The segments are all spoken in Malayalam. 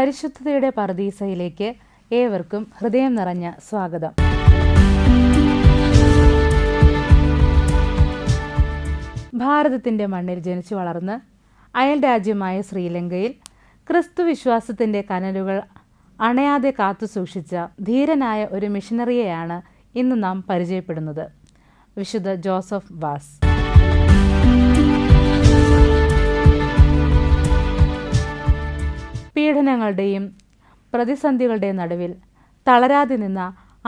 പരിശുദ്ധതയുടെ പറുദീസയിലേക്ക് ഏവർക്കും ഹൃദയം നിറഞ്ഞ സ്വാഗതം. ഭാരതത്തിൻ്റെ മണ്ണിൽ ജനിച്ചു വളർന്ന് അയൽ രാജ്യമായ ശ്രീലങ്കയിൽ ക്രിസ്തു വിശ്വാസത്തിൻ്റെ കനലുകൾ അണയാതെ കാത്തുസൂക്ഷിച്ച ധീരനായ ഒരു മിഷനറിയെയാണ് ഇന്ന് നാം പരിചയപ്പെടുന്നത്. വിശുദ്ധ ജോസഫ് വാസ്. പീഡനങ്ങളുടെയും പ്രതിസന്ധികളുടെയും നടുവിൽ തളരാതെ നിന്ന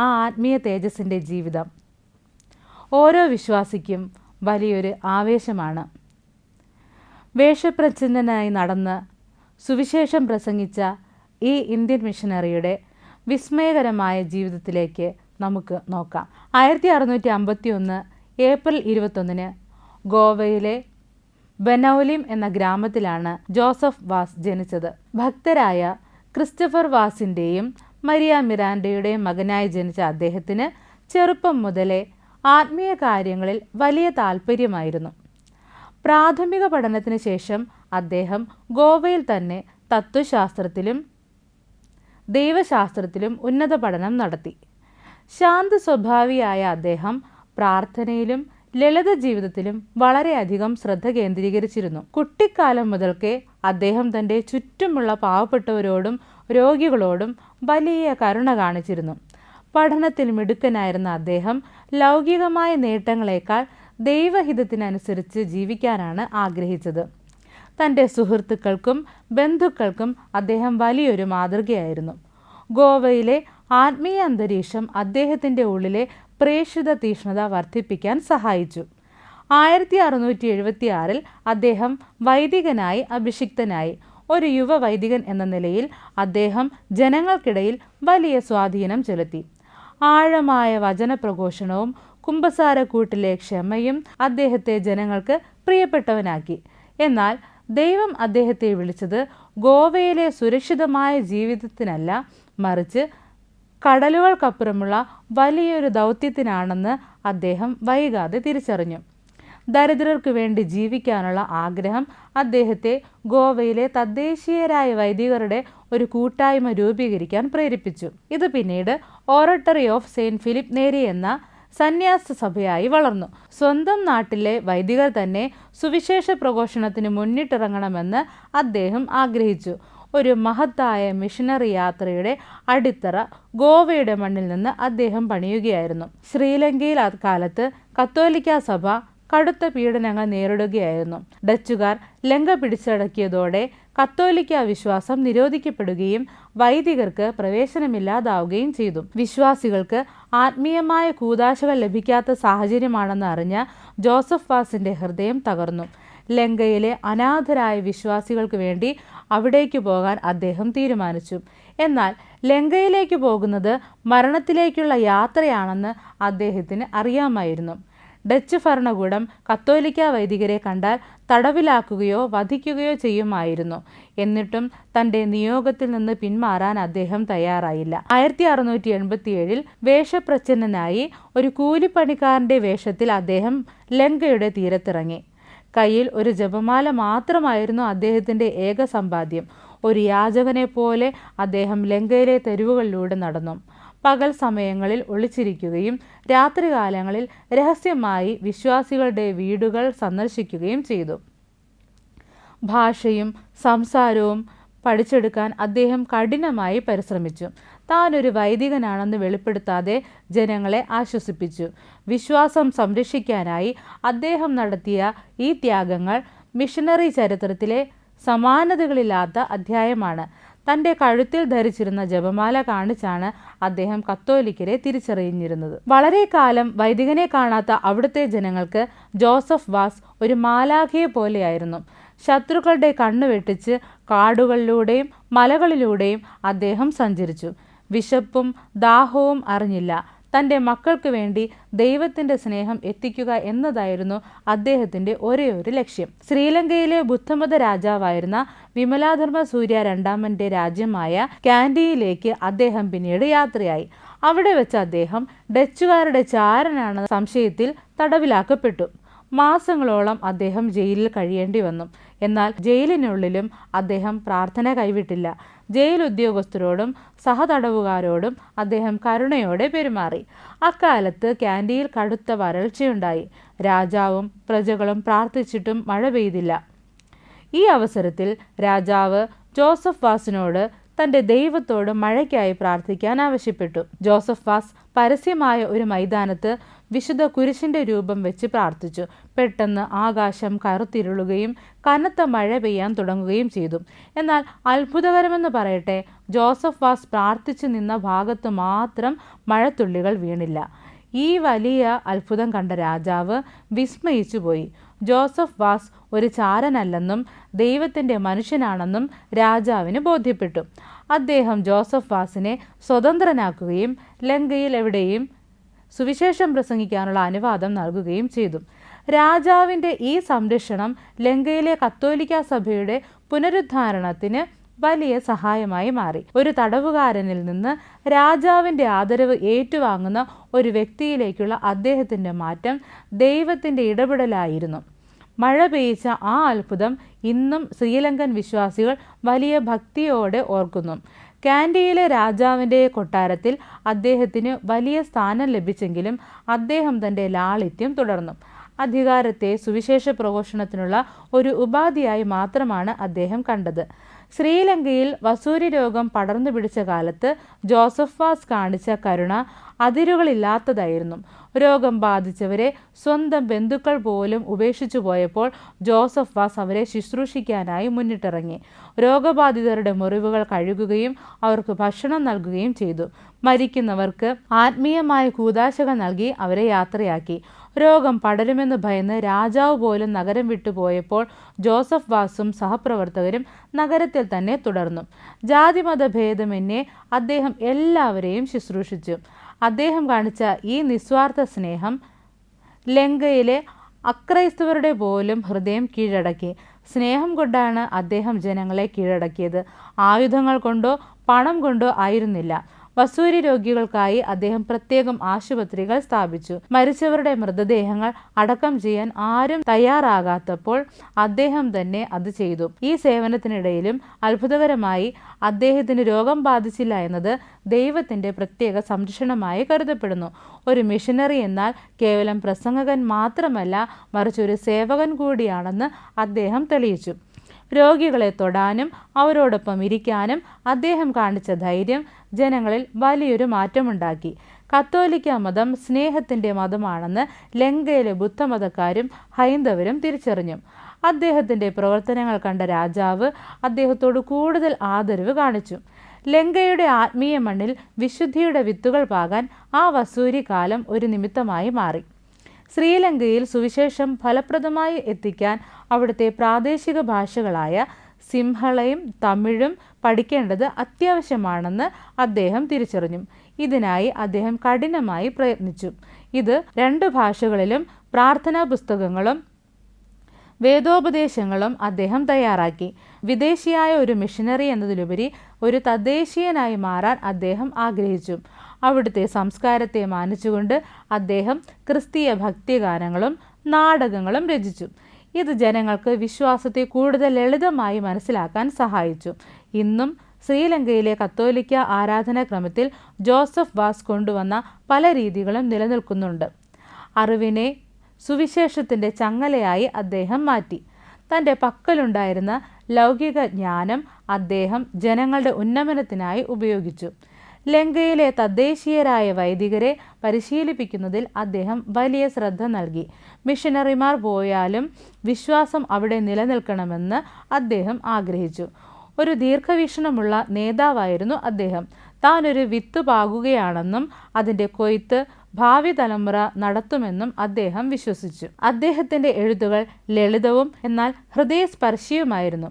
ആ ആത്മീയ തേജസ്സിൻ്റെ ജീവിതം ഓരോ വിശ്വാസിക്കും വലിയൊരു ആവേശമാണ്. വേഷപ്രച്ഛന്നനായി നടന്ന് സുവിശേഷം പ്രസംഗിച്ച ഈ ഇന്ത്യൻ മിഷനറിയുടെ വിസ്മയകരമായ ജീവിതത്തിലേക്ക് നമുക്ക് നോക്കാം. 1651 ഏപ്രിൽ 21 ഗോവയിലെ ബനൗലിം എന്ന ഗ്രാമത്തിലാണ് ജോസഫ് വാസ് ജനിച്ചത്. ഭക്തരായ ക്രിസ്റ്റഫർ വാസിൻ്റെയും മരിയ മിറാൻഡയുടെയും മകനായി ജനിച്ച അദ്ദേഹത്തിന് ചെറുപ്പം മുതലേ ആത്മീയ കാര്യങ്ങളിൽ വലിയ താല്പര്യമായിരുന്നു. പ്രാഥമിക പഠനത്തിന് ശേഷം അദ്ദേഹം ഗോവയിൽ തന്നെ തത്വശാസ്ത്രത്തിലും ദൈവശാസ്ത്രത്തിലും ഉന്നത പഠനം നടത്തി. ശാന്ത സ്വഭാവിയായ അദ്ദേഹം പ്രാർത്ഥനയിലും ലളിത ജീവിതത്തിലും വളരെയധികം ശ്രദ്ധ കേന്ദ്രീകരിച്ചിരുന്നു. കുട്ടിക്കാലം മുതൽക്കേ അദ്ദേഹം തൻ്റെ ചുറ്റുമുള്ള പാവപ്പെട്ടവരോടും രോഗികളോടും വലിയ കരുണ കാണിച്ചിരുന്നു. പഠനത്തിൽ മിടുക്കനായിരുന്ന അദ്ദേഹം ലൗകികമായ നേട്ടങ്ങളെക്കാൾ ദൈവഹിതത്തിനനുസരിച്ച് ജീവിക്കാനാണ് ആഗ്രഹിച്ചത്. തൻ്റെ സുഹൃത്തുക്കൾക്കും ബന്ധുക്കൾക്കും അദ്ദേഹം വലിയൊരു മാതൃകയായിരുന്നു. ഗോവയിലെ ആത്മീയ അന്തരീക്ഷം അദ്ദേഹത്തിൻ്റെ ഉള്ളിലെ പ്രേക്ഷിത തീക്ഷ്ണത വർദ്ധിപ്പിക്കാൻ സഹായിച്ചു. 1676 അദ്ദേഹം വൈദികനായി അഭിഷിക്തനായി. ഒരു യുവ വൈദികൻ എന്ന നിലയിൽ അദ്ദേഹം ജനങ്ങൾക്കിടയിൽ വലിയ സ്വാധീനം ചെലുത്തി. ആഴമായ വചനപ്രഘോഷണവും കുമ്പസാരക്കൂട്ടിലെ ക്ഷമയും അദ്ദേഹത്തെ ജനങ്ങൾക്ക് പ്രിയപ്പെട്ടവനാക്കി. എന്നാൽ ദൈവം അദ്ദേഹത്തെ വിളിച്ചത് ഗോവയിലെ സുരക്ഷിതമായ ജീവിതത്തിനല്ല, മറിച്ച് കടലുകൾക്കപ്പുറമുള്ള വലിയൊരു ദൗത്യത്തിനാണെന്ന് അദ്ദേഹം വൈകാതെ തിരിച്ചറിഞ്ഞു. ദരിദ്രർക്ക് വേണ്ടി ജീവിക്കാനുള്ള ആഗ്രഹം അദ്ദേഹത്തെ ഗോവയിലെ തദ്ദേശീയരായ വൈദികരുടെ ഒരു കൂട്ടായ്മ രൂപീകരിക്കാൻ പ്രേരിപ്പിച്ചു. ഇത് പിന്നീട് ഓറട്ടറി ഓഫ് സെയിൻറ്റ് ഫിലിപ്പ് നേരി എന്ന സന്യാസ സഭയായി വളർന്നു. സ്വന്തം നാട്ടിലെ വൈദികർ തന്നെ സുവിശേഷ പ്രഘോഷണത്തിന് മുന്നിട്ടിറങ്ങണമെന്ന് അദ്ദേഹം ആഗ്രഹിച്ചു. ഒരു മഹത്തായ മിഷനറി യാത്രയുടെ അടിത്തറ ഗോവയുടെ മണ്ണിൽ നിന്ന് അദ്ദേഹം പണിയുകയായിരുന്നു. ശ്രീലങ്കയിൽ അക്കാലത്ത് കത്തോലിക്ക സഭ കടുത്ത പീഡനങ്ങൾ നേരിടുകയായിരുന്നു. ഡച്ചുകാർ ലങ്ക പിടിച്ചടക്കിയതോടെ കത്തോലിക്ക വിശ്വാസം നിരോധിക്കപ്പെടുകയും വൈദികർക്ക് പ്രവേശനമില്ലാതാവുകയും ചെയ്തു. വിശ്വാസികൾക്ക് ആത്മീയമായ കൂദാശകൾ ലഭിക്കാത്ത സാഹചര്യമാണെന്ന് അറിഞ്ഞ ജോസഫ് വാസിൻ്റെ ഹൃദയം തകർന്നു. ലങ്കയിലെ അനാഥരായ വിശ്വാസികൾക്ക് വേണ്ടി അവിടേക്ക് പോകാൻ അദ്ദേഹം തീരുമാനിച്ചു. എന്നാൽ ലങ്കയിലേക്ക് പോകുന്നത് മരണത്തിലേക്കുള്ള യാത്രയാണെന്ന് അദ്ദേഹത്തിന് അറിയാമായിരുന്നു. ഡച്ച് ഭരണകൂടം കത്തോലിക്ക വൈദികരെ കണ്ടാൽ തടവിലാക്കുകയോ വധിക്കുകയോ ചെയ്യുമായിരുന്നു. എന്നിട്ടും തൻ്റെ നിയോഗത്തിൽ നിന്ന് പിന്മാറാൻ അദ്ദേഹം തയ്യാറായില്ല. 1687 വേഷപ്രച്ഛന്നനായി ഒരു കൂലിപ്പണിക്കാരൻ്റെ വേഷത്തിൽ അദ്ദേഹം ലങ്കയുടെ തീരത്തിറങ്ങി. കയ്യിൽ ഒരു ജപമാല മാത്രമായിരുന്നു അദ്ദേഹത്തിൻ്റെ ഏക സമ്പാദ്യം. ഒരു യാചകനെ പോലെ അദ്ദേഹം ലങ്കയിലെ തെരുവുകളിലൂടെ നടന്നു. പകൽ സമയങ്ങളിൽ ഒളിച്ചിരിക്കുകയും രാത്രികാലങ്ങളിൽ രഹസ്യമായി വിശ്വാസികളുടെ വീടുകൾ സന്ദർശിക്കുകയും ചെയ്തു. ഭാഷയും സംസാരവും പഠിച്ചെടുക്കാൻ അദ്ദേഹം കഠിനമായി പരിശ്രമിച്ചു. താനൊരു വൈദികനാണെന്ന് വെളിപ്പെടുത്താതെ ജനങ്ങളെ ആശ്വസിപ്പിച്ചു. വിശ്വാസം സംരക്ഷിക്കാനായി അദ്ദേഹം നടത്തിയ ഈ ത്യാഗങ്ങൾ മിഷനറി ചരിത്രത്തിലെ സമാനതകളില്ലാത്ത അധ്യായമാണ്. തൻ്റെ കഴുത്തിൽ ധരിച്ചിരുന്ന ജപമാല കാണിച്ചാണ് അദ്ദേഹം കത്തോലിക്കരെ തിരിച്ചറിഞ്ഞിരുന്നത്. വളരെ കാലം വൈദികനെ കാണാത്ത അവിടുത്തെ ജനങ്ങൾക്ക് ജോസഫ് വാസ് ഒരു മാലാഖയെ പോലെയായിരുന്നു. ശത്രുക്കളുടെ കണ്ണു വെട്ടിച്ച് കാടുകളിലൂടെയും മലകളിലൂടെയും അദ്ദേഹം സഞ്ചരിച്ചു. വിശപ്പും ദാഹവും അറിഞ്ഞില്ല. തൻ്റെ മക്കൾക്ക് വേണ്ടി ദൈവത്തിൻ്റെ സ്നേഹം എത്തിക്കുക എന്നതായിരുന്നു അദ്ദേഹത്തിൻ്റെ ഒരേയൊരു ലക്ഷ്യം. ശ്രീലങ്കയിലെ ബുദ്ധമത രാജാവായിരുന്ന വിമലാധർമ്മ സൂര്യ രണ്ടാമൻ്റെ രാജ്യമായ കാൻഡിയിലേക്ക് അദ്ദേഹം പിന്നീട് യാത്രയായി. അവിടെ വെച്ച് അദ്ദേഹം ഡച്ചുകാരുടെ ചാരനാണെന്ന സംശയത്തിൽ തടവിലാക്കപ്പെട്ടു. മാസങ്ങളോളം അദ്ദേഹം ജയിലിൽ കഴിയേണ്ടി വന്നു. എന്നാൽ ജയിലിനുള്ളിലും അദ്ദേഹം പ്രാർത്ഥന കൈവിട്ടില്ല. ജയിൽ ഉദ്യോഗസ്ഥരോടും സഹതടവുകാരോടും അദ്ദേഹം കരുണയോടെ പെരുമാറി. അക്കാലത്ത് ക്യാൻഡിയിൽ കടുത്ത വരൾച്ചയുണ്ടായി. രാജാവും പ്രജകളും പ്രാർത്ഥിച്ചിട്ടും മഴ പെയ്തില്ല. ഈ അവസരത്തിൽ രാജാവ് ജോസഫ് വാസിനോട് തൻ്റെ ദൈവത്തോട് മഴയ്ക്കായി പ്രാർത്ഥിക്കാൻ ആവശ്യപ്പെട്ടു. ജോസഫ് വാസ് പരസ്യമായ ഒരു മൈതാനത്ത് വിശുദ്ധ കുരിശിൻ്റെ രൂപം വെച്ച് പ്രാർത്ഥിച്ചു. പെട്ടെന്ന് ആകാശം കറുത്തിരുളുകയും കനത്ത മഴ പെയ്യാൻ തുടങ്ങുകയും ചെയ്തു. എന്നാൽ അത്ഭുതകരമെന്ന് പറയട്ടെ, ജോസഫ് വാസ് പ്രാർത്ഥിച്ചു നിന്ന ഭാഗത്ത് മാത്രം മഴത്തുള്ളികൾ വീണില്ല. ഈ വലിയ അത്ഭുതം കണ്ട രാജാവ് വിസ്മയിച്ചു പോയി. ജോസഫ് വാസ് ഒരു ചാരനല്ലെന്നും ദൈവത്തിൻ്റെ മനുഷ്യനാണെന്നും രാജാവിന് ബോധ്യപ്പെട്ടു. അദ്ദേഹം ജോസഫ് വാസിനെ സ്വതന്ത്രനാക്കുകയും ലങ്കയിൽ എവിടെയും സുവിശേഷം പ്രസംഗിക്കാനുള്ള അനുവാദം നൽകുകയും ചെയ്തു. രാജാവിൻ്റെ ഈ സംരക്ഷണം ലങ്കയിലെ കത്തോലിക്ക സഭയുടെ പുനരുദ്ധാരണത്തിന് വലിയ സഹായമായി മാറി. ഒരു തടവുകാരനിൽ നിന്ന് രാജാവിൻ്റെ ആദരവ് ഏറ്റുവാങ്ങുന്ന ഒരു വ്യക്തിയിലേക്കുള്ള അദ്ദേഹത്തിൻ്റെ മാറ്റം ദൈവത്തിൻ്റെ ഇടപെടലായിരുന്നു. മഴ പെയ്ച്ച ആ അത്ഭുതം ഇന്നും ശ്രീലങ്കൻ വിശ്വാസികൾ വലിയ ഭക്തിയോടെ ഓർക്കുന്നു. ക്യാൻഡിയിലെ രാജാവിൻ്റെ കൊട്ടാരത്തിൽ അദ്ദേഹത്തിന് വലിയ സ്ഥാനം ലഭിച്ചെങ്കിലും അദ്ദേഹം തൻ്റെ ലാളിത്യം തുടർന്നു. അധികാരത്തെ സുവിശേഷ പ്രഘോഷണത്തിനുള്ള ഒരു ഉപാധിയായി മാത്രമാണ് അദ്ദേഹം കണ്ടത്. ശ്രീലങ്കയിൽ വസൂരി രോഗം പടർന്നു പിടിച്ച കാലത്ത് ജോസഫ് വാസ് കാണിച്ച കരുണ അതിരുകളില്ലാത്തതായിരുന്നു. രോഗം ബാധിച്ചവരെ സ്വന്തം ബന്ധുക്കൾ പോലും ഉപേക്ഷിച്ചു പോയപ്പോൾ ജോസഫ് വാസ് അവരെ ശുശ്രൂഷിക്കാനായി മുന്നിട്ടിറങ്ങി. രോഗബാധിതരുടെ മുറിവുകൾ കഴുകുകയും അവർക്ക് ഭക്ഷണം നൽകുകയും ചെയ്തു. മരിക്കുന്നവർക്ക് ആത്മീയമായ കൂദാശകൾ നൽകി അവരെ യാത്രയാക്കി. രോഗം പടരുമെന്ന് ഭയന്ന് രാജാവ് പോലും നഗരം വിട്ടുപോയപ്പോൾ ജോസഫ് വാസും സഹപ്രവർത്തകരും നഗരത്തിൽ തന്നെ തുടർന്നു. ജാതിമത ഭേദമന്യേ അദ്ദേഹം എല്ലാവരെയും ശുശ്രൂഷിച്ചു. അദ്ദേഹം കാണിച്ച ഈ നിസ്വാർത്ഥ സ്നേഹം ലങ്കയിലെ അക്രൈസ്തവരുടെ പോലും ഹൃദയം കീഴടക്കി. സ്നേഹം കൊണ്ടാണ് അദ്ദേഹം ജനങ്ങളെ കീഴടക്കിയത്. ആയുധങ്ങൾ കൊണ്ടോ പണം കൊണ്ടോ ആയിരുന്നില്ല. വസൂരി രോഗികൾക്കായി അദ്ദേഹം പ്രത്യേകം ആശുപത്രികൾ സ്ഥാപിച്ചു. മരിച്ചവരുടെ മൃതദേഹങ്ങൾ അടക്കം ചെയ്യാൻ ആരും തയ്യാറാകാത്തപ്പോൾ അദ്ദേഹം തന്നെ അത് ചെയ്തു. ഈ സേവനത്തിനിടയിലും അത്ഭുതകരമായി അദ്ദേഹത്തിന് രോഗം ബാധിച്ചില്ല എന്നത് ദൈവത്തിൻ്റെ പ്രത്യേക സംരക്ഷണമായി കരുതപ്പെടുന്നു. ഒരു മിഷനറി എന്നാൽ കേവലം പ്രസംഗകൻ മാത്രമല്ല, മറിച്ച് ഒരു സേവകൻ കൂടിയാണെന്ന് അദ്ദേഹം തെളിയിച്ചു. രോഗികളെ തൊടാനും അവരോടൊപ്പം ഇരിക്കാനും അദ്ദേഹം കാണിച്ച ധൈര്യം ജനങ്ങളിൽ വലിയൊരു മാറ്റമുണ്ടാക്കി. കത്തോലിക്ക മതം സ്നേഹത്തിൻ്റെ മതമാണെന്ന് ലങ്കയിലെ ബുദ്ധമതക്കാരും ഹൈന്ദവരും തിരിച്ചറിഞ്ഞു. അദ്ദേഹത്തിൻ്റെ പ്രവർത്തനങ്ങൾ കണ്ട രാജാവ് അദ്ദേഹത്തോട് കൂടുതൽ ആദരവ് കാണിച്ചു. ലങ്കയുടെ ആത്മീയ മണ്ണിൽ വിശുദ്ധിയുടെ വിത്തുകൾ പാകാൻ ആ വസൂരി കാലം ഒരു നിമിത്തമായി മാറി. ശ്രീലങ്കയിൽ സുവിശേഷം ഫലപ്രദമായി എത്തിക്കാൻ അവിടുത്തെ പ്രാദേശിക ഭാഷകളായ സിംഹളയും തമിഴും പഠിക്കേണ്ടത് അത്യാവശ്യമാണെന്ന് അദ്ദേഹം തിരിച്ചറിഞ്ഞു. ഇതിനായി അദ്ദേഹം കഠിനമായി പ്രയത്നിച്ചു. ഇത് 2 ഭാഷകളിലും പ്രാർത്ഥനാ പുസ്തകങ്ങളും വേദോപദേശങ്ങളും അദ്ദേഹം തയ്യാറാക്കി. വിദേശിയായ ഒരു മിഷനറി എന്നതിലുപരി ഒരു തദ്ദേശീയനായി മാറാൻ അദ്ദേഹം ആഗ്രഹിച്ചു. അവിടുത്തെ സംസ്കാരത്തെ മാനിച്ചുകൊണ്ട് അദ്ദേഹം ക്രിസ്തീയ ഭക്തിഗാനങ്ങളും നാടകങ്ങളും രചിച്ചു. ഇത് ജനങ്ങൾക്ക് വിശ്വാസത്തെ കൂടുതൽ ലളിതമായി മനസ്സിലാക്കാൻ സഹായിച്ചു. ഇന്നും ശ്രീലങ്കയിലെ കത്തോലിക്ക ആരാധനാക്രമത്തിൽ ജോസഫ് വാസ് കൊണ്ടുവന്ന പല രീതികളും നിലനിൽക്കുന്നുണ്ട്. അറിവിനെ സുവിശേഷത്തിൻ്റെ ചങ്ങലയായി അദ്ദേഹം മാറ്റി. തൻ്റെ പക്കലുണ്ടായിരുന്ന ലൗകിക ജ്ഞാനം അദ്ദേഹം ജനങ്ങളുടെ ഉന്നമനത്തിനായി ഉപയോഗിച്ചു. ലങ്കയിലെ തദ്ദേശീയരായ വൈദികരെ പരിശീലിപ്പിക്കുന്നതിൽ അദ്ദേഹം വലിയ ശ്രദ്ധ നൽകി. മിഷനറിമാർ പോയാലും വിശ്വാസം അവിടെ നിലനിൽക്കണമെന്ന് അദ്ദേഹം ആഗ്രഹിച്ചു. ഒരു ദീർഘവീക്ഷണമുള്ള നേതാവായിരുന്നു അദ്ദേഹം. താനൊരു വിത്ത് പാകുകയാണെന്നും അതിൻ്റെ കൊയ്ത്ത് ഭാവി തലമുറ നടത്തുമെന്നും അദ്ദേഹം വിശ്വസിച്ചു. അദ്ദേഹത്തിൻ്റെ എഴുത്തുകൾ ലളിതവും എന്നാൽ ഹൃദയസ്പർശിയുമായിരുന്നു.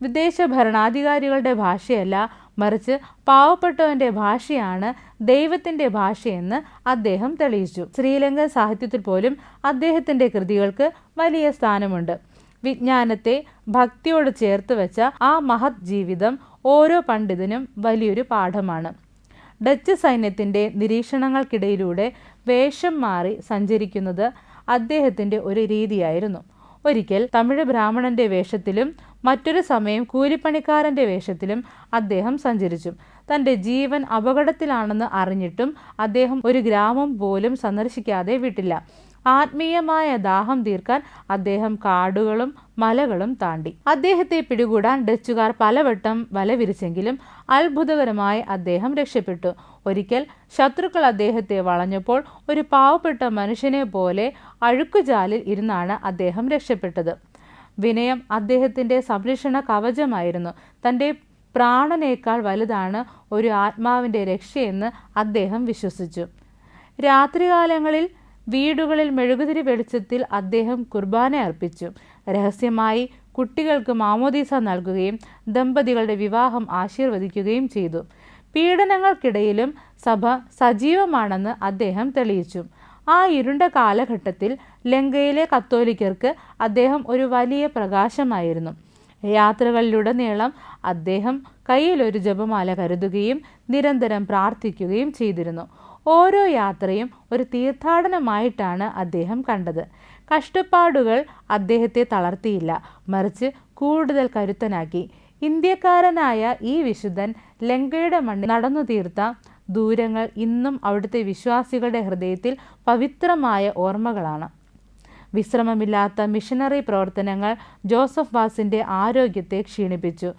വിദേശ ഭരണാധികാരികളുടെ ഭാഷയല്ല, മറിച്ച് പാവപ്പെട്ടവൻ്റെ ഭാഷയാണ് ദൈവത്തിൻ്റെ ഭാഷയെന്ന് അദ്ദേഹം തെളിയിച്ചു. ശ്രീലങ്കൻ സാഹിത്യത്തിൽ പോലും അദ്ദേഹത്തിൻ്റെ കൃതികൾക്ക് വലിയ സ്ഥാനമുണ്ട്. വിജ്ഞാനത്തെ ഭക്തിയോട് ചേർത്ത് വെച്ച ആ മഹത് ജീവിതം ഓരോ പണ്ഡിതനും വലിയൊരു പാഠമാണ്. ഡച്ച് സൈന്യത്തിൻ്റെ നിരീക്ഷണങ്ങൾക്കിടയിലൂടെ വേഷം മാറി സഞ്ചരിക്കുന്നത് അദ്ദേഹത്തിൻ്റെ ഒരു രീതിയായിരുന്നു. ഒരിക്കൽ തമിഴ് ബ്രാഹ്മണൻ്റെ വേഷത്തിലും മറ്റൊരു സമയം കൂലിപ്പണിക്കാരൻ്റെ വേഷത്തിലും അദ്ദേഹം സഞ്ചരിച്ചു. തൻ്റെ ജീവൻ അപകടത്തിലാണെന്ന് അറിഞ്ഞിട്ടും അദ്ദേഹം ഒരു ഗ്രാമം പോലും സന്ദർശിക്കാതെ വിട്ടില്ല. ആത്മീയമായ ദാഹം തീർക്കാൻ അദ്ദേഹം കാടുകളും മലകളും താണ്ടി. അദ്ദേഹത്തെ പിടികൂടാൻ ഡച്ചുകാർ പലവട്ടം വല വിരിച്ചെങ്കിലും അത്ഭുതകരമായി അദ്ദേഹം രക്ഷപ്പെട്ടു. ഒരിക്കൽ ശത്രുക്കൾ അദ്ദേഹത്തെ വളഞ്ഞപ്പോൾ ഒരു പാവപ്പെട്ട മനുഷ്യനെ പോലെ അഴുക്കുചാലിൽ ഇരുന്നാണ് അദ്ദേഹം രക്ഷപ്പെട്ടത്. വിനയം അദ്ദേഹത്തിൻ്റെ സംരക്ഷണ കവചമായിരുന്നു. തൻ്റെ പ്രാണനേക്കാൾ വലുതാണ് ഒരു ആത്മാവിൻ്റെ രക്ഷയെന്ന് അദ്ദേഹം വിശ്വസിച്ചു. രാത്രികാലങ്ങളിൽ വീടുകളിൽ മെഴുകുതിരി വെളിച്ചത്തിൽ അദ്ദേഹം കുർബാന അർപ്പിച്ചു. രഹസ്യമായി കുട്ടികൾക്ക് മാമോദീസ നൽകുകയും ദമ്പതികളുടെ വിവാഹം ആശീർവദിക്കുകയും ചെയ്തു. പീഡനങ്ങൾക്കിടയിലും സഭ സജീവമാണെന്ന് അദ്ദേഹം തെളിയിച്ചു. ആ ഇരുണ്ട കാലഘട്ടത്തിൽ ലങ്കയിലെ കത്തോലിക്കർക്ക് അദ്ദേഹം ഒരു വലിയ പ്രകാശമായിരുന്നു. യാത്രകളിലുടനീളം അദ്ദേഹം കയ്യിലൊരു ജപമാല കരുതുകയും നിരന്തരം പ്രാർത്ഥിക്കുകയും ചെയ്തിരുന്നു. ഓരോ യാത്രയും ഒരു തീർത്ഥാടനമായിട്ടാണ് അദ്ദേഹം കണ്ടത്. കഷ്ടപ്പാടുകൾ അദ്ദേഹത്തെ തളർത്തിയില്ല, മറിച്ച് കൂടുതൽ കരുത്തനാക്കി. ഇന്ത്യക്കാരനായ ഈ വിശുദ്ധൻ ലങ്കയുടെ മണ്ണിൽ നടന്നു തീർത്ത ദൂരങ്ങൾ ഇന്നും അവിടുത്തെ വിശ്വാസികളുടെ ഹൃദയത്തിൽ പവിത്രമായ ഓർമ്മകളാണ്. വിശ്രമമില്ലാത്ത മിഷനറി പ്രവർത്തനങ്ങൾ ജോസഫ് വാസിൻ്റെ ആരോഗ്യത്തെ ക്ഷീണിപ്പിച്ചു.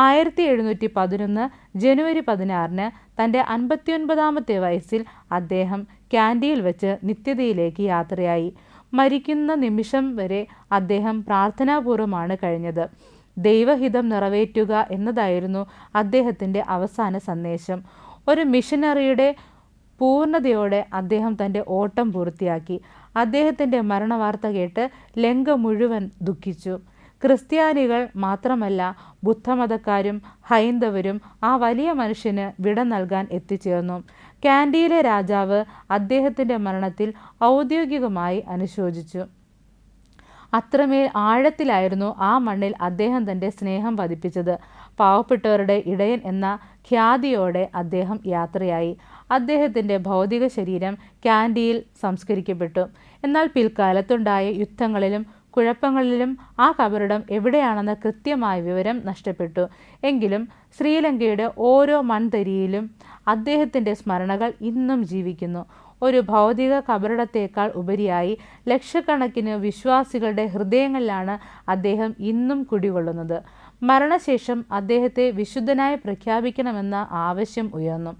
1711 ജനുവരി 16 തൻ്റെ 59ാമത്തെ വയസ്സിൽ അദ്ദേഹം ക്യാൻഡിയിൽ വെച്ച് നിത്യതയിലേക്ക് യാത്രയായി. മരിക്കുന്ന നിമിഷം വരെ അദ്ദേഹം പ്രാർത്ഥനാപൂർവമാണ് കഴിഞ്ഞത്. ദൈവഹിതം നിറവേറ്റുക എന്നതായിരുന്നു അദ്ദേഹത്തിൻ്റെ അവസാന സന്ദേശം. ഒരു മിഷനറിയുടെ പൂർണ്ണതയോടെ അദ്ദേഹം തൻ്റെ ഓട്ടം പൂർത്തിയാക്കി. അദ്ദേഹത്തിൻ്റെ മരണവാർത്ത കേട്ട് ലങ്ക മുഴുവൻ ദുഃഖിച്ചു. ക്രിസ്ത്യാനികൾ മാത്രമല്ല, ബുദ്ധമതക്കാരും ഹൈന്ദവരും ആ വലിയ മനുഷ്യന് വിട നൽകാൻ എത്തിച്ചേർന്നു. ക്യാൻഡിയിലെ രാജാവ് അദ്ദേഹത്തിൻ്റെ മരണത്തിൽ ഔദ്യോഗികമായി അനുശോചിച്ചു. അത്രമേൽ ആഴത്തിലായിരുന്നു ആ മണ്ണിൽ അദ്ദേഹം തൻ്റെ സ്നേഹം പതിപ്പിച്ചത്. പാവപ്പെട്ടവരുടെ ഇടയൻ എന്ന ഖ്യാതിയോടെ അദ്ദേഹം യാത്രയായി. അദ്ദേഹത്തിൻ്റെ ഭൗതിക ശരീരം ക്യാൻഡിയിൽ സംസ്കരിക്കപ്പെട്ടു. എന്നാൽ പിൽക്കാലത്തുണ്ടായ യുദ്ധങ്ങളിലും കുഴപ്പങ്ങളിലും ആ കബറിടം എവിടെയാണെന്ന കൃത്യമായ വിവരം നഷ്ടപ്പെട്ടു. എങ്കിലും ശ്രീലങ്കയുടെ ഓരോ മൺതരിയിലും അദ്ദേഹത്തിൻ്റെ സ്മരണകൾ ഇന്നും ജീവിക്കുന്നു. ഒരു ഭൗതിക കബറിടത്തേക്കാൾ ഉപരിയായി ലക്ഷക്കണക്കിന് വിശ്വാസികളുടെ ഹൃദയങ്ങളിലാണ് അദ്ദേഹം ഇന്നും കുടികൊള്ളുന്നത്. മരണശേഷം അദ്ദേഹത്തെ വിശുദ്ധനായി പ്രഖ്യാപിക്കണമെന്ന ആവശ്യം ഉയർന്നു.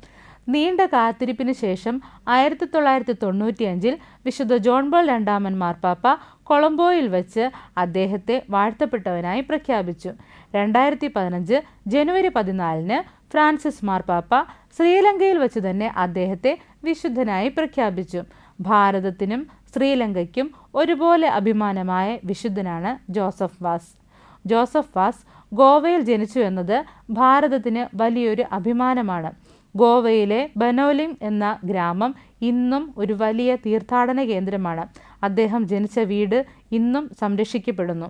നീണ്ട കാത്തിരിപ്പിന് ശേഷം 1995 വിശുദ്ധ ജോൺ പോൾ II മാർപ്പാപ്പ കൊളംബോയിൽ വെച്ച് അദ്ദേഹത്തെ വാഴ്ത്തപ്പെട്ടവനായി പ്രഖ്യാപിച്ചു. 2015 ജനുവരി 14 ഫ്രാൻസിസ് മാർപ്പാപ്പ ശ്രീലങ്കയിൽ വെച്ച് തന്നെ അദ്ദേഹത്തെ വിശുദ്ധനായി പ്രഖ്യാപിച്ചു. ഭാരതത്തിനും ശ്രീലങ്കയ്ക്കും ഒരുപോലെ അഭിമാനമായ വിശുദ്ധനാണ് ജോസഫ് വാസ്. ജോസഫ് വാസ് ഗോവയിൽ ജനിച്ചു എന്നത് ഭാരതത്തിന് വലിയൊരു അഭിമാനമാണ്. ഗോവയിലെ ബനോലിം എന്ന ഗ്രാമം ഇന്നും ഒരു വലിയ തീർത്ഥാടന കേന്ദ്രമാണ്. അദ്ദേഹം ജനിച്ച വീട് ഇന്നും സംരക്ഷിക്കപ്പെടുന്നു.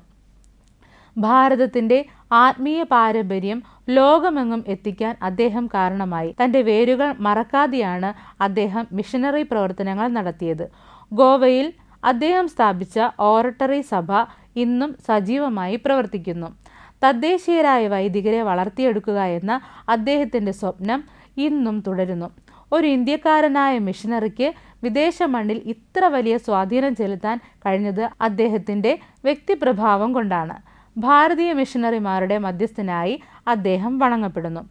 ഭാരതത്തിൻ്റെ ആത്മീയ പാരമ്പര്യം ലോകമെങ്ങും എത്തിക്കാൻ അദ്ദേഹം കാരണമായി. തൻ്റെ വേരുകൾ മറക്കാതെയാണ് അദ്ദേഹം മിഷനറി പ്രവർത്തനങ്ങൾ നടത്തിയത്. ഗോവയിൽ അദ്ദേഹം സ്ഥാപിച്ച ഓറട്ടറി സഭ ഇന്നും സജീവമായി പ്രവർത്തിക്കുന്നു. തദ്ദേശീയരായ വൈദികരെ വളർത്തിയെടുക്കുക എന്ന അദ്ദേഹത്തിൻ്റെ സ്വപ്നം ഇന്നും തുടരുന്നു. ഒരു ഇന്ത്യക്കാരനായ മിഷനറിക്ക് വിദേശ മണ്ണിൽ ഇത്ര വലിയ സ്വാധീനം ചെലുത്താൻ കഴിഞ്ഞത് അദ്ദേഹത്തിൻ്റെ വ്യക്തിപ്രഭാവം കൊണ്ടാണ്. ഭാരതീയ മിഷനറിമാരുടെ മധ്യസ്ഥനായി അദ്ദേഹം വണങ്ങപ്പെടുന്നു.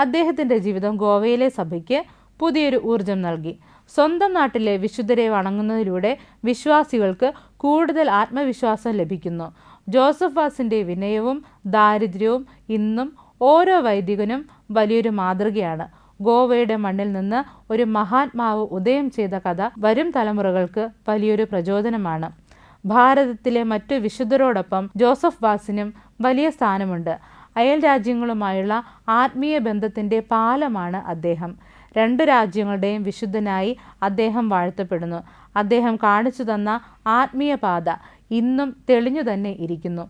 അദ്ദേഹത്തിൻ്റെ ജീവിതം ഗോവയിലെ സഭയ്ക്ക് പുതിയൊരു ഊർജം നൽകി. സ്വന്തം നാട്ടിലെ വിശുദ്ധരെ വണങ്ങുന്നതിലൂടെ വിശ്വാസികൾക്ക് കൂടുതൽ ആത്മവിശ്വാസം ലഭിക്കുന്നു. ജോസഫ് വാസിൻ്റെ വിനയവും ദാരിദ്ര്യവും ഇന്നും ഓരോ വൈദികനും വലിയൊരു മാതൃകയാണ്. ഗോവയുടെ മണ്ണിൽ നിന്ന് ഒരു മഹാത്മാവ് ഉദയം ചെയ്ത കഥ വരും തലമുറകൾക്ക് വലിയൊരു പ്രചോദനമാണ്. ഭാരതത്തിലെ മറ്റു വിശുദ്ധരോടൊപ്പം ജോസഫ് വാസിനും വലിയ സ്ഥാനമുണ്ട്. അയൽ രാജ്യങ്ങളുമായുള്ള ആത്മീയ ബന്ധത്തിൻ്റെ പാലമാണ് അദ്ദേഹം. 2 രാജ്യങ്ങളുടെയും വിശുദ്ധനായി അദ്ദേഹം വാഴ്ത്തപ്പെടുന്നു. അദ്ദേഹം കാണിച്ചു തന്ന ആത്മീയ പാത ഇന്നും തെളിഞ്ഞു തന്നെ ഇരിക്കുന്നു.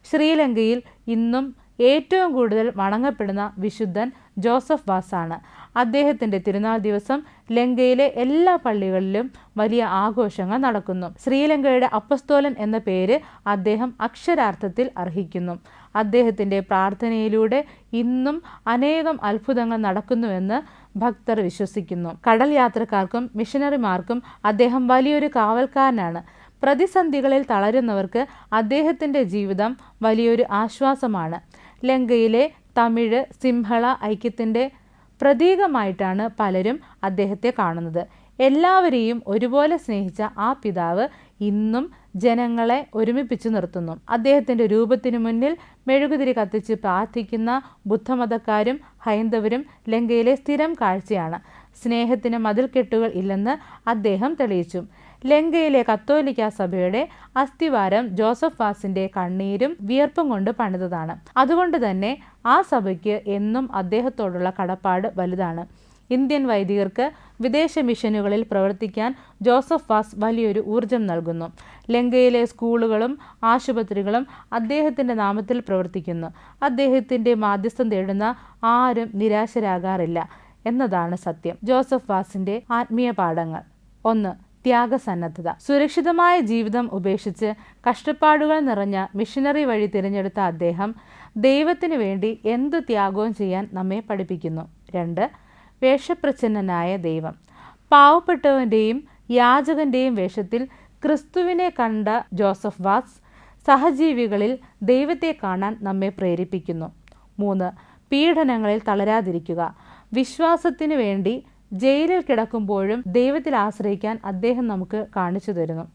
ശ്രീലങ്കയിൽ ഇന്നും ഏറ്റവും കൂടുതൽ വണങ്ങപ്പെടുന്ന വിശുദ്ധൻ ജോസഫ് വാസാണ്. അദ്ദേഹത്തിൻ്റെ തിരുനാൾ ദിവസം ലങ്കയിലെ എല്ലാ പള്ളികളിലും വലിയ ആഘോഷങ്ങൾ നടക്കുന്നു. ശ്രീലങ്കയുടെ അപ്പസ്തോലൻ എന്ന പേര് അദ്ദേഹം അക്ഷരാർത്ഥത്തിൽ അർഹിക്കുന്നു. അദ്ദേഹത്തിൻ്റെ പ്രാർത്ഥനയിലൂടെ ഇന്നും അനേകം അത്ഭുതങ്ങൾ നടക്കുന്നുവെന്ന് ഭക്തർ വിശ്വസിക്കുന്നു. കടൽ യാത്രക്കാർക്കും മിഷനറിമാർക്കും അദ്ദേഹം വലിയൊരു കാവൽക്കാരനാണ്. പ്രതിസന്ധികളിൽ തളരുന്നവർക്ക് അദ്ദേഹത്തിൻ്റെ ജീവിതം വലിയൊരു ആശ്വാസമാണ്. ലങ്കയിലെ തമിഴ് സിംഹള ഐക്യത്തിൻ്റെ പ്രതീകമായിട്ടാണ് പലരും അദ്ദേഹത്തെ കാണുന്നത്. എല്ലാവരെയും ഒരുപോലെ സ്നേഹിച്ച ആ പിതാവ് ഇന്നും ജനങ്ങളെ ഒരുമിപ്പിച്ചു നിർത്തുന്നു. അദ്ദേഹത്തിൻ്റെ രൂപത്തിനു മുന്നിൽ മെഴുകുതിരി കത്തിച്ച് പ്രാർത്ഥിക്കുന്ന ബുദ്ധമതക്കാരും ഹൈന്ദവരും ലങ്കയിലെ സ്ഥിരം കാഴ്ചയാണ്. സ്നേഹത്തിന് മതിൽക്കെട്ടുകൾ ഇല്ലെന്ന് അദ്ദേഹം തെളിയിച്ചു. ലങ്കയിലെ കത്തോലിക്ക സഭയുടെ അസ്ഥിവാരം ജോസഫ് വാസിൻ്റെ കണ്ണീരും വിയർപ്പും കൊണ്ട് പണിതതാണ്. അതുകൊണ്ട് തന്നെ ആ സഭയ്ക്ക് എന്നും അദ്ദേഹത്തോടുള്ള കടപ്പാട് വലുതാണ്. ഇന്ത്യൻ വൈദികർക്ക് വിദേശ മിഷനുകളിൽ പ്രവർത്തിക്കാൻ ജോസഫ് വാസ് വലിയൊരു ഊർജം നൽകുന്നു. ലങ്കയിലെ സ്കൂളുകളും ആശുപത്രികളും അദ്ദേഹത്തിൻ്റെ നാമത്തിൽ പ്രവർത്തിക്കുന്നു. അദ്ദേഹത്തിൻ്റെ മാധ്യസ്ഥം തേടുന്ന ആരും നിരാശരാകാറില്ല എന്നതാണ് സത്യം. ജോസഫ് വാസിൻ്റെ ആത്മീയ പാഠങ്ങൾ. 1. ത്യാഗസന്നദ്ധത. സുരക്ഷിതമായ ജീവിതം ഉപേക്ഷിച്ച് കഷ്ടപ്പാടുകൾ നിറഞ്ഞ മിഷനറി വഴി തിരഞ്ഞെടുത്ത അദ്ദേഹം ദൈവത്തിനു വേണ്ടി എന്തു ത്യാഗവും ചെയ്യാൻ നമ്മെ പഠിപ്പിക്കുന്നു. 2. വേഷപ്രച്ഛന്നനായ ദൈവം. പാവപ്പെട്ടവൻ്റെയും യാചകൻ്റെയും വേഷത്തിൽ ക്രിസ്തുവിനെ കണ്ട ജോസഫ് വാസ് സഹജീവികളിൽ ദൈവത്തെ കാണാൻ നമ്മെ പ്രേരിപ്പിക്കുന്നു. 3. പീഡനങ്ങളിൽ തളരാതിരിക്കുക. വിശ്വാസത്തിനു വേണ്ടി ജയിലിൽ കിടക്കുമ്പോഴും ദൈവത്തിൽ ആശ്രയിക്കാൻ അദ്ദേഹം നമുക്ക് കാണിച്ചു തരുന്നു.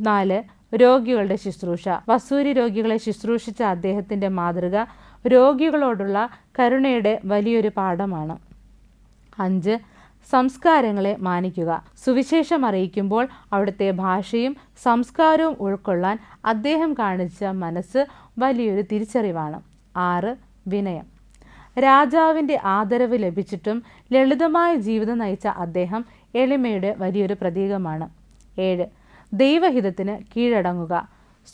4. രോഗികളുടെ ശുശ്രൂഷ. വസൂരി രോഗികളെ ശുശ്രൂഷിച്ച അദ്ദേഹത്തിൻ്റെ മാതൃക രോഗികളോടുള്ള കരുണയുടെ വലിയൊരു പാഠമാണ്. 5. സംസ്കാരങ്ങളെ മാനിക്കുക. സുവിശേഷം അറിയിക്കുമ്പോൾ അവിടുത്തെ ഭാഷയും സംസ്കാരവും ഉൾക്കൊള്ളാൻ അദ്ദേഹം കാണിച്ച മനസ്സ് വലിയൊരു തിരിച്ചറിവാണ്. 6. വിനയം. രാജാവിൻ്റെ ആദരവ് ലഭിച്ചിട്ടും ലളിതമായ ജീവിതം നയിച്ച അദ്ദേഹം എളിമയുടെ വലിയൊരു പ്രതീകമാണ്. 7. ദൈവഹിതത്തിന് കീഴടങ്ങുക.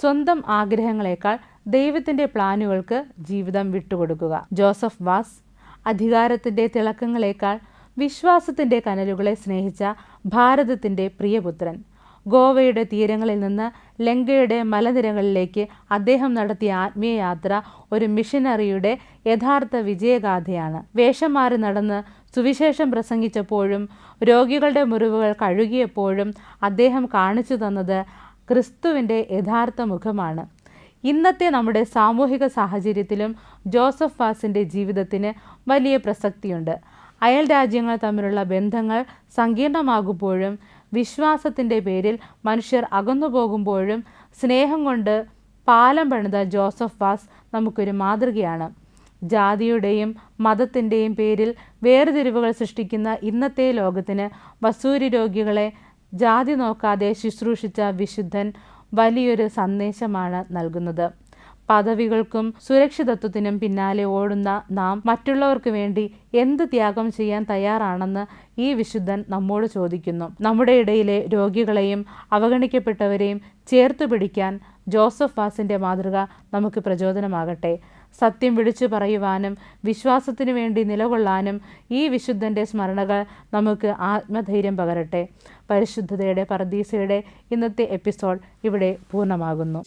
സ്വന്തം ആഗ്രഹങ്ങളെക്കാൾ ദൈവത്തിൻ്റെ പ്ലാനുകൾക്ക് ജീവിതം വിട്ടുകൊടുക്കുക. ജോസഫ് വാസ് അധികാരത്തിൻ്റെ തിളക്കങ്ങളെക്കാൾ വിശ്വാസത്തിൻ്റെ കനലുകളെ സ്നേഹിച്ച ഭാരതത്തിൻ്റെ പ്രിയപുത്രൻ. ഗോവയുടെ തീരങ്ങളിൽ നിന്ന് ലങ്കയുടെ മലനിരകളിലേക്ക് അദ്ദേഹം നടത്തിയ ആത്മീയ യാത്ര ഒരു മിഷനറിയുടെ യഥാർത്ഥ വിജയഗാഥയാണ്. വേഷം മാറി നടന്ന് സുവിശേഷം പ്രസംഗിച്ചപ്പോഴും രോഗികളുടെ മുറിവുകൾ കഴുകിയപ്പോഴും അദ്ദേഹം കാണിച്ചു തന്നത് ക്രിസ്തുവിൻ്റെ യഥാർത്ഥ മുഖമാണ്. ഇന്നത്തെ നമ്മുടെ സാമൂഹിക സാഹചര്യത്തിലും ജോസഫ് വാസിൻ്റെ ജീവിതത്തിന് വലിയ പ്രസക്തിയുണ്ട്. അയൽ രാജ്യങ്ങൾ തമ്മിലുള്ള ബന്ധങ്ങൾ സങ്കീർണമാകുമ്പോഴും വിശ്വാസത്തിൻ്റെ പേരിൽ മനുഷ്യർ അകന്നു പോകുമ്പോഴും സ്നേഹം കൊണ്ട് പാലം പണിത ജോസഫ് വാസ് നമുക്കൊരു മാതൃകയാണ്. ജാതിയുടെയും മതത്തിൻ്റെയും പേരിൽ വേർതിരിവുകൾ സൃഷ്ടിക്കുന്ന ഇന്നത്തെ ലോകത്തിന് വസൂരി രോഗികളെ ജാതി നോക്കാതെ ശുശ്രൂഷിച്ച വിശുദ്ധൻ വലിയൊരു സന്ദേശമാണ് നൽകുന്നത്. പദവികൾക്കും സുരക്ഷിതത്വത്തിനും പിന്നാലെ ഓടുന്ന നാം മറ്റുള്ളവർക്ക് വേണ്ടി എന്ത് ത്യാഗം ചെയ്യാൻ തയ്യാറാണെന്ന് ഈ വിശുദ്ധൻ നമ്മോട് ചോദിക്കുന്നു. നമ്മുടെ ഇടയിലെ രോഗികളെയും അവഗണിക്കപ്പെട്ടവരെയും ചേർത്തു പിടിക്കാൻ ജോസഫ് വാസിൻ്റെ മാതൃക നമുക്ക് പ്രചോദനമാകട്ടെ. സത്യം വിളിച്ചു പറയുവാനും വിശ്വാസത്തിനു വേണ്ടി നിലകൊള്ളാനും ഈ വിശുദ്ധൻ്റെ സ്മരണകൾ നമുക്ക് ആത്മധൈര്യം പകരട്ടെ. പരിശുദ്ധതയുടെ പറുദീസയുടെ ഇന്നത്തെ എപ്പിസോഡ് ഇവിടെ പൂർണ്ണമാകുന്നു.